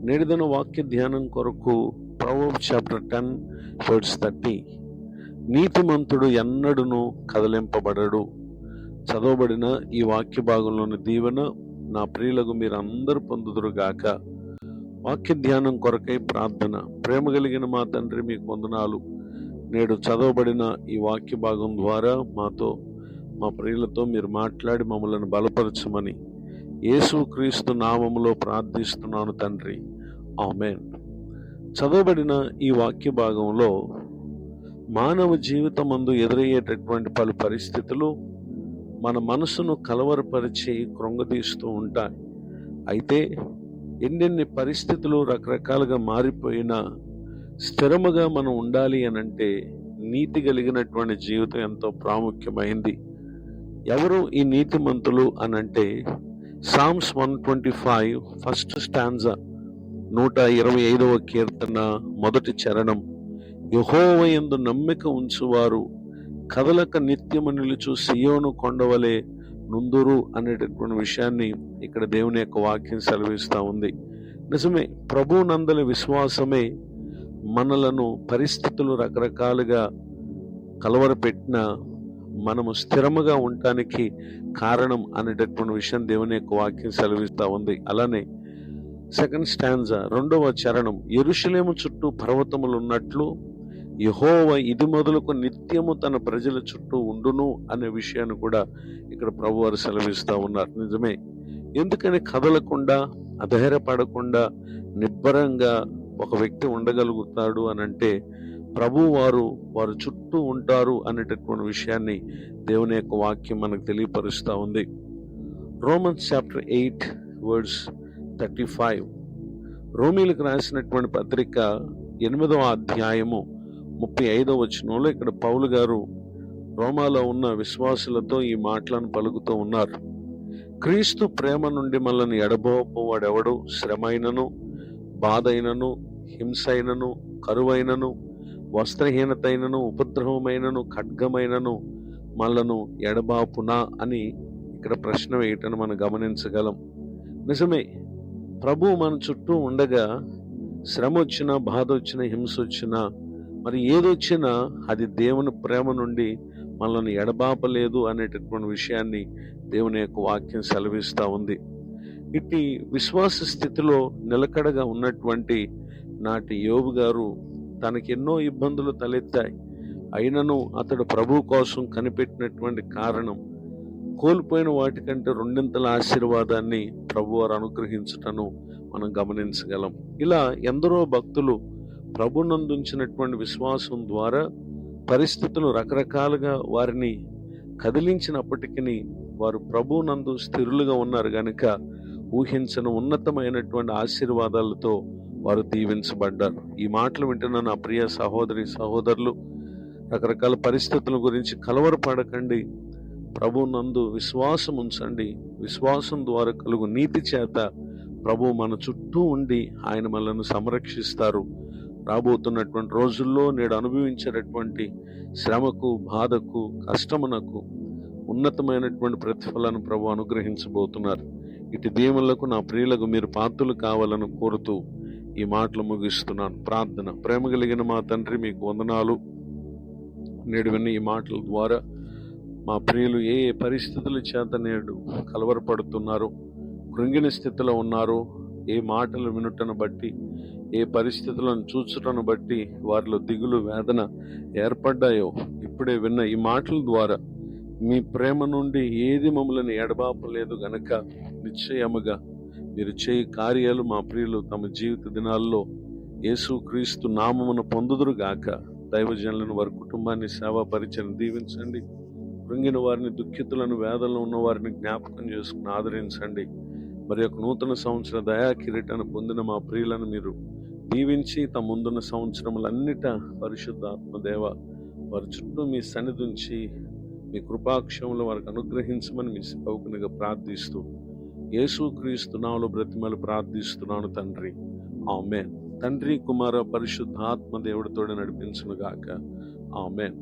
నేటిదిన వాక్య ధ్యానం కొరకు ప్రొవర్బ్స్ చాప్టర్ 10 verse 30. నీతిమంతుడు ఎన్నడును కదలింపబడడు. చదవబడిన ఈ వాక్య భాగంలోని దీవెన నా ప్రియులకు మీరు అందరూ పొందుదురుగాక. వాక్య ధ్యానం కొరకై ప్రార్థన. ప్రేమ కలిగిన మా తండ్రి, మీకు వందనాలు. నేడు చదవబడిన ఈ వాక్య భాగం ద్వారా మాతో, మా ప్రియులతో మీరు మాట్లాడి మమ్మల్ని బలపరచమని యేసుక్రీస్తు నామములో ప్రార్థిస్తున్నాను తండ్రి, ఆమేన్. చదవబడిన ఈ వాక్య భాగంలో మానవ జీవితమందు ఎదురయ్యేటటువంటి పలు పరిస్థితులు మన మనసును కలవరపరిచి కృంగదీస్తూ ఉంటాయి. అయితే ఎన్నెన్ని పరిస్థితులు రకరకాలుగా మారిపోయినా స్థిరముగా మనం ఉండాలి అనంటే నీతి కలిగినటువంటి జీవితం ఎంతో ప్రాముఖ్యమైంది. ఎవరు ఈ నీతిమంతులు అనంటే సామ్స్ 125 ఫస్ట్ స్టాంజా 125వ కీర్తన మొదటి చరణం. యెహోవా యందు నమ్మిక ఉంచువారు కదలక నిత్యము నిలుచు సియోను కొండవలే నుందురు అనేటటువంటి విషయాన్ని ఇక్కడ దేవుని యొక్క వాక్యం సెలవిస్తూ ఉంది. నిజమే, ప్రభు నందలి విశ్వాసమే మనలను పరిస్థితులు రకరకాలుగా కలవరపెట్టిన మనము స్థిరముగా ఉండటానికి కారణం అనేటటువంటి విషయం దేవుని యొక్క వాక్యం సెలవిస్తూ ఉంది. అలానే సెకండ్ స్టాంజా 2వ చరణం, యెరూషలేము చుట్టూ పర్వతములు ఉన్నట్లు యెహోవా ఇది మొదలుకు నిత్యము తన ప్రజల చుట్టూ ఉండును అనే విషయాన్ని కూడా ఇక్కడ ప్రభువారు సెలవిస్తూ ఉన్నారు. నిజమే, ఎందుకని కదలకుండా అధైర్యపడకుండా నిబ్బరంగా ఒక వ్యక్తి ఉండగలుగుతాడు అనంటే ప్రభు వారు చుట్టూ ఉంటారు అనేటటువంటి విషయాన్ని దేవుని యొక్క వాక్యం మనకు తెలియపరుస్తూ ఉంది. Romans chapter 8 verse 35. రోమీలకు రాసినటువంటి పత్రిక 8వ అధ్యాయము 35వ వచనంలో ఇక్కడ పౌలు గారు రోమాలో ఉన్న విశ్వాసులతో ఈ మాటలను పలుకుతూ ఉన్నారు. క్రీస్తు ప్రేమ నుండి మనల్ని ఎడబోపవాడెవడు? శ్రమైనను, బాధైనను, హింసైనను, కరువైనను, వస్త్రహీనతైనను, ఉపద్రవమైనను, ఖడ్గమైనను మనలను ఎడబాపునా అని ఇక్కడ ప్రశ్న వేయటను మనం గమనించగలం. నిజమే, ప్రభు మన చుట్టూ ఉండగా శ్రమ వచ్చినా, బాధ వచ్చినా, హింస వచ్చినా, మరి ఏదొచ్చినా అది దేవుని ప్రేమ నుండి మనల్ని ఎడబాపలేదు అనేటటువంటి విషయాన్ని దేవుని యొక్క వాక్యం సెలవిస్తూ ఉంది. ఇట్టి విశ్వాస స్థితిలో నిలకడగా ఉన్నటువంటి నాటి యోబు గారు తనకి ఎన్నో ఇబ్బందులు తలెత్తాయి. అయినను అతడు ప్రభు కోసం కనిపెట్టినటువంటి కారణం కోల్పోయిన వాటికంటే రెండింతల ఆశీర్వాదాన్ని ప్రభువారు అనుగ్రహించటను మనం గమనించగలం. ఇలా ఎందరో భక్తులు ప్రభునందుంచినటువంటి విశ్వాసం ద్వారా పరిస్థితులు రకరకాలుగా వారిని కదిలించినప్పటికీ వారు ప్రభునందు స్థిరులుగా ఉన్నారు గనుక ఊహించని ఉన్నతమైనటువంటి ఆశీర్వాదాలతో వారు దీవించబడ్డారు. ఈ మాటలు వింటున్న నా ప్రియ సహోదరి సహోదరులు, రకరకాల పరిస్థితుల గురించి కలవరపడకండి. ప్రభు నందు విశ్వాసం ఉంచండి. విశ్వాసం ద్వారా కలుగు నీతి చేత ప్రభు మన చుట్టూ ఉండి ఆయన మనల్ని సంరక్షిస్తారు. రాబోతున్నటువంటి రోజుల్లో నేడు అనుభవించేటటువంటి శ్రమకు, బాధకు, కష్టమునకు ఉన్నతమైనటువంటి ప్రతిఫలాన్ని ప్రభు అనుగ్రహించబోతున్నారు. ఇటు దీవెనలకు నా ప్రియులకు మీరు పాత్రలు కావాలని కోరుతూ ఈ మాటలు ముగిస్తున్నాను. ప్రార్థన. ప్రేమ కలిగిన మా తండ్రి, మీకు వందనాలు. నేడు విన్న ఈ మాటల ద్వారా మా ప్రియులు ఏ ఏ పరిస్థితుల చేత నేడు కలవరపడుతున్నారు, కృంగిన స్థితిలో ఉన్నారు, ఏ మాటలు వినుటను బట్టి, ఏ పరిస్థితులను చూచుటను బట్టి వారిలో దిగులు, వేదన ఏర్పడ్డాయో, ఇప్పుడే విన్న ఈ మాటల ద్వారా మీ ప్రేమ నుండి ఏది మమ్మల్ని ఎడబాపలేదు గనక నిశ్చయముగా మీరు చేయి కార్యాలు మా ప్రియులు తమ జీవిత దినాల్లో యేసుక్రీస్తు నామమును పొందుదురుగాక. దైవజనులను, వారి కుటుంబాన్ని, సేవా పరిచయం దీవించండి. కృంగిన వారిని, దుఃఖితులను, వేదనలో ఉన్న వారిని జ్ఞాపకం చేసుకుని ఆదరించండి. మరి యొక్క నూతన సంవత్సర దయా కిరీటాన్ని పొందిన మా ప్రియులను మీరు దీవించి తమ ముందున్న సంవత్సరములన్నిట పరిశుద్ధ ఆత్మదేవ వారి చుట్టూ మీ సన్నిధి ఉంచి మీ కృపాక్షములు వారికి అనుగ్రహించమని మీ సేవకునిగా ప్రార్థిస్తూ యేసుక్రీస్తు నామములో బ్రతిమలు ప్రార్థిస్తున్నాను తండ్రి, ఆమేన్. తండ్రి, కుమార, పరిశుద్ధాత్మ దేవుడితోనే నడిపించునుగాక, ఆమేన్.